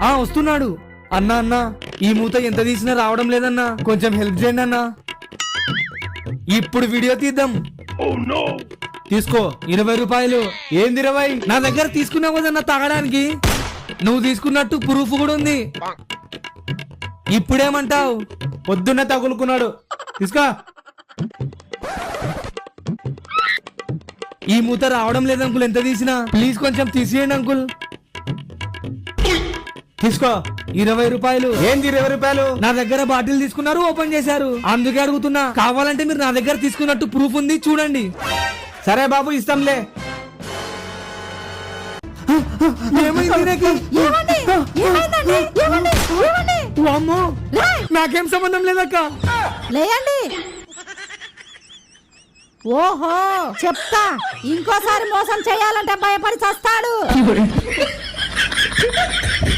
వస్తున్నాడు. అన్నా అన్నా, ఈ మూత ఎంత తీసినా రావడం లేదన్నా, కొంచెం హెల్ప్ చేయండి అన్నా. ఇప్పుడు వీడియో తీద్దాం. తీసుకో 20 రూపాయలు. ఏంది 20? నా దగ్గర తీసుకున్నావు కదన్నా తాగడానికి. నువ్వు తీసుకున్నట్టు ప్రూఫ్ కూడా ఉంది. ఇప్పుడేమంటావు? పొద్దున్నే తగులుకున్నాడు. తీసుకో. ఈ మూత రావడం లేదు అంకుల్, ఎంత తీసినా. ప్లీజ్ కొంచెం తీసేయండి అంకుల్. తీసుకో 20 రూపాయలు. ఏంది 20 రూపాయలు? నా దగ్గర బాటిల్ తీసుకున్నారు, ఓపెన్ చేశారు, అందుకే అడుగుతున్నా. కావాలంటే మీరు నా దగ్గర తీసుకున్నట్టు ప్రూఫ్ ఉంది, చూడండి. సరే బాబు, ఇస్తాంలే. ఏమైంది నీకు? వామ్మో, నాకేం సంబంధం లేదక్క. లేయండి. ఓహో చెప్తా, ఇంకోసారి మోసం చేయాలంటే భయపడి చస్తాడు.